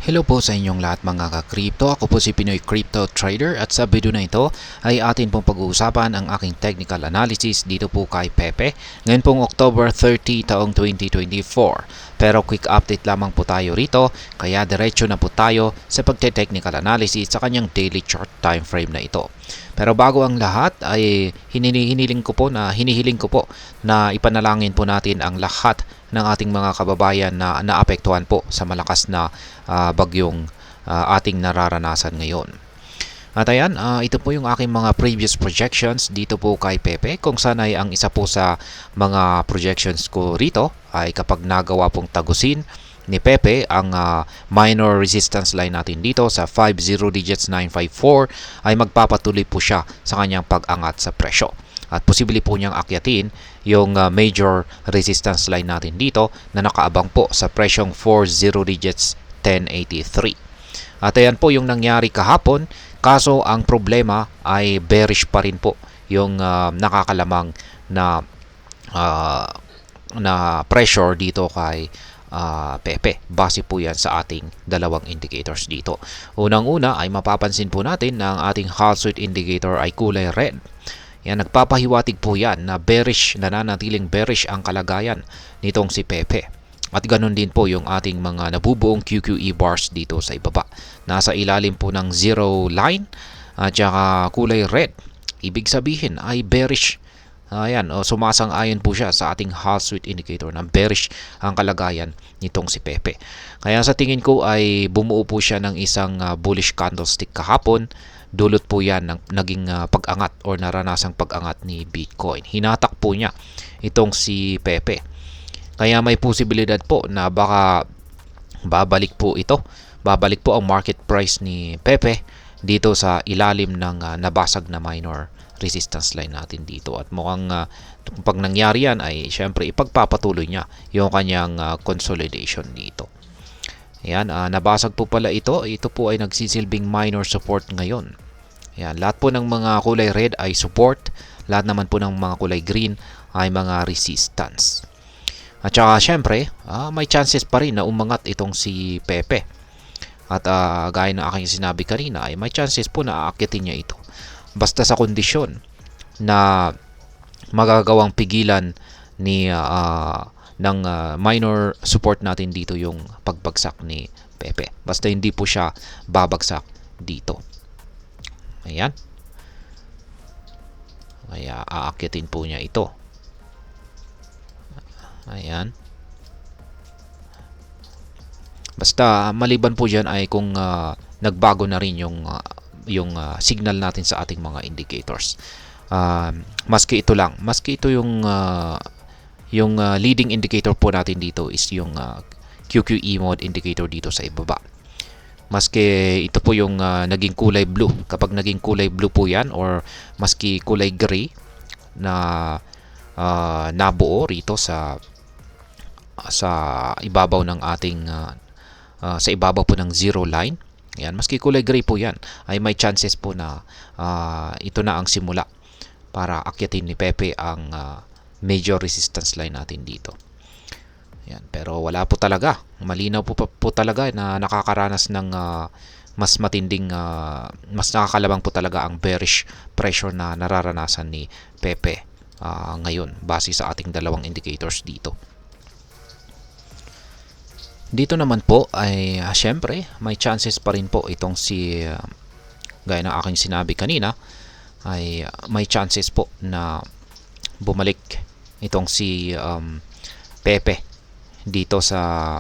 Hello po sa inyong lahat mga ka-crypto. Ako po si Pinoy Crypto Trader at sa video na ito ay atin pong pag-uusapan ang aking technical analysis dito po kay Pepe. Ngayon pong October 30 taong 2024. Pero quick update lamang po tayo rito kaya diretso na po tayo sa pagte-technical analysis sa kanyang daily chart time frame na ito. Pero bago ang lahat ay hinihiling ko po na ipanalangin po natin ang lahat ng ating mga kababayan na naapektuhan po sa malakas na bagyong ating nararanasan ngayon. At ayan, ito po yung aking mga previous projections dito po kay Pepe. Kung saan ay ang isa po sa mga projections ko rito ay kapag nagawa pong tagusin ni Pepe ang minor resistance line natin dito sa 50 digits 954 ay magpapatuloy po siya sa kanyang pag-angat sa presyo. At posible po niyang akyatin yung major resistance line natin dito na nakaabang po sa presyong 40 digits 1083. At ayan po yung nangyari kahapon. Kaso ang problema ay bearish pa rin po yung nakakalamang na pressure dito kay Pepe. Base po yan sa ating dalawang indicators dito. Unang-una ay mapapansin po natin na ang ating Hall Street indicator ay kulay red. Yan, nagpapahiwatig po yan na bearish, nananatiling bearish ang kalagayan nitong si Pepe. At ganun din po yung ating mga nabubuong QQE bars dito sa ibaba. Nasa ilalim po ng zero line at saka kulay red. Ibig sabihin ay bearish. Ayan, sumasang-ayon po siya sa ating Hall Street indicator na bearish ang kalagayan nitong si Pepe. Kaya sa tingin ko ay bumuo po siya ng isang bullish candlestick kahapon. Dulot po yan ng naging pag-angat o naranasang pag-angat ni Bitcoin. Hinatak po niya itong si Pepe. Kaya may posibilidad po na baka babalik po ang market price ni Pepe dito sa ilalim ng nabasag na minor resistance line natin dito. At mukhang pag nangyari yan ay syempre ipagpapatuloy niya yung kanyang consolidation dito. Ayan, nabasag po pala ito. Ito po ay nagsisilbing minor support ngayon. Ayan, lahat po ng mga kulay red ay support. Lahat naman po ng mga kulay green ay mga resistance. At saka syempre, may chances pa rin na umangat itong si Pepe. At gaya ng aking sinabi kanina, ay may chances po na aakyatin niya ito. Basta sa kondisyon na magagawang pigilan ni ng minor support natin dito yung pagbagsak ni Pepe. Basta hindi po siya babagsak dito. Ayan. Kaya aakyatin po niya ito. Ayan. Basta maliban po diyan ay kung nagbago na rin yung signal natin sa ating mga indicators. Maski ito yung leading indicator po natin dito is yung QQE mode indicator dito sa ibaba. Maski ito po yung naging kulay blue. Kapag naging kulay blue po yan or maski kulay gray na nabuo rito sa ibabaw ng ating sa ibabaw po ng zero line. Yan, maski kulay gray po yan ay may chances po na ito na ang simula para akyatin ni Pepe ang major resistance line natin dito. Yan, pero wala po talaga. Malinaw po talaga na nakakaranas ng mas matinding mas nakakalabang po talaga ang bearish pressure na nararanasan ni Pepe ngayon base sa ating dalawang indicators dito. Dito naman po ay syempre may chances pa rin po itong si gaya ng aking sinabi kanina ay may chances po na bumalik itong si Pepe dito sa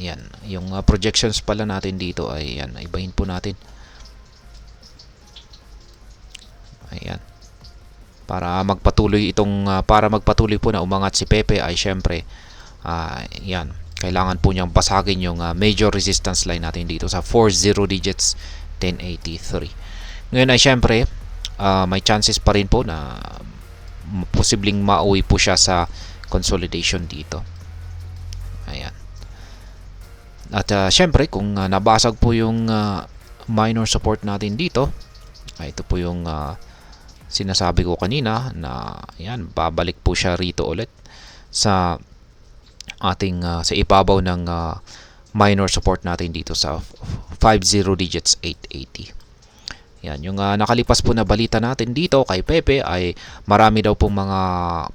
ayan, yung projections pala natin dito ay yan, ibahin po natin. Ayan. Para magpatuloy po na umangat si Pepe ay syempre yan, kailangan po niyang basagin yung major resistance line natin dito sa 40 digits 1083. Ngayon ay syempre may chances pa rin po na posibleng mauwi po siya sa consolidation dito. Ayan. At syempre kung nabasag po yung minor support natin dito, ito po yung sinasabi ko kanina na yan, babalik po siya rito ulit sa ating sa ibabaw ng minor support natin dito sa 50 digits 880. Yan, yung nakalipas po na balita natin dito kay Pepe ay marami daw pong mga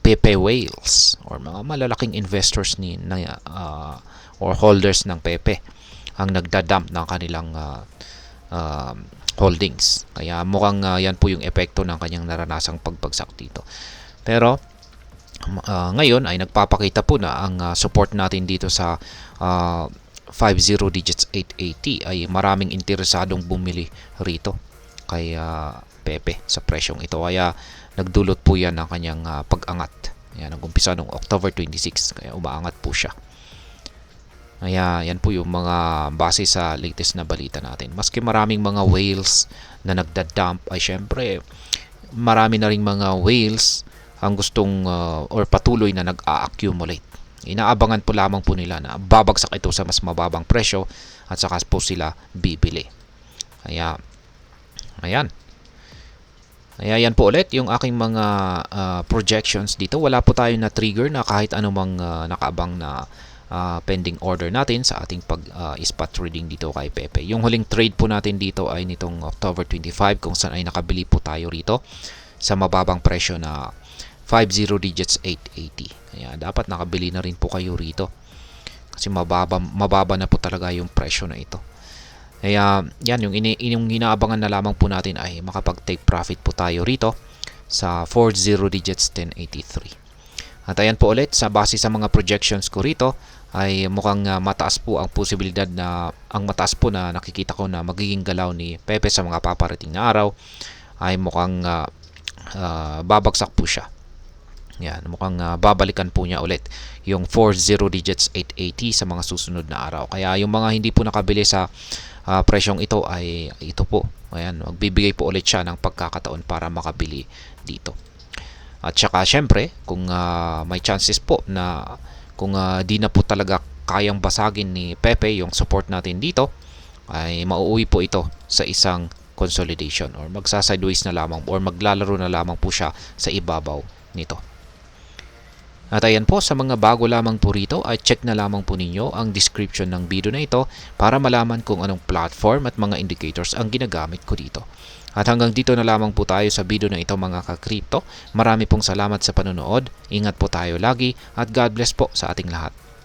Pepe whales or mga malalaking investors or holders ng Pepe ang nagdadump ng kanilang holdings. Kaya mukhang yan po yung epekto ng kanyang naranasang pagbagsak dito. Pero ngayon ay nagpapakita po na ang support natin dito sa 50 digits 880 ay maraming interesadong bumili rito kay Pepe sa presyong ito. Kaya nagdulot po yan ng kanyang pag-angat. Yan, nag-umpisa noong October 26. Kaya umaangat po siya. Kaya yan po yung mga base sa latest na balita natin. Maski maraming mga whales na nagda-dump ay syempre marami na ring mga whales ang gustong or patuloy na nag-a-accumulate. Inaabangan po lamang po nila na babagsak ito sa mas mababang presyo at saka po sila bibili. Kaya ayan. Kaya yan po ulit yung aking mga projections dito. Wala po tayo na trigger na kahit anumang nakaabang na pending order natin sa ating spot trading dito kay Pepe. Yung huling trade po natin dito ay nitong October 25 kung saan ay nakabili po tayo rito sa mababang presyo na 50 digits 880. Kaya dapat nakabili na rin po kayo rito kasi mababa na po talaga yung presyo na ito. Kaya yan yung inaabangan na lamang po natin ay makapag-take profit po tayo rito sa 40 digits 1083. At ayan po ulit, sa base sa mga projections ko rito ay mukhang mataas po ang posibilidad na mataas po na nakikita ko na magiging galaw ni Pepe sa mga paparating na araw ay mukhang babagsak po siya. Yan, mukhang babalikan po niya ulit yung 40 digits 880 sa mga susunod na araw. Kaya yung mga hindi po nakabili sa presyong ito ay ito po. Ayan, magbibigay po ulit siya ng pagkakataon para makabili dito. At saka syempre, kung may chances po na kung di na po talaga kayang basagin ni Pepe yung support natin dito, ay mauuwi po ito sa isang consolidation or magsa-sideways na lamang or maglalaro na lamang po siya sa ibabaw nito. At ayan po, sa mga bago lamang po rito ay check na lamang po ninyo ang description ng video na ito para malaman kung anong platform at mga indicators ang ginagamit ko dito. At hanggang dito na lamang po tayo sa video na ito mga ka-crypto. Marami pong salamat sa panonood. Ingat po tayo lagi at God bless po sa ating lahat.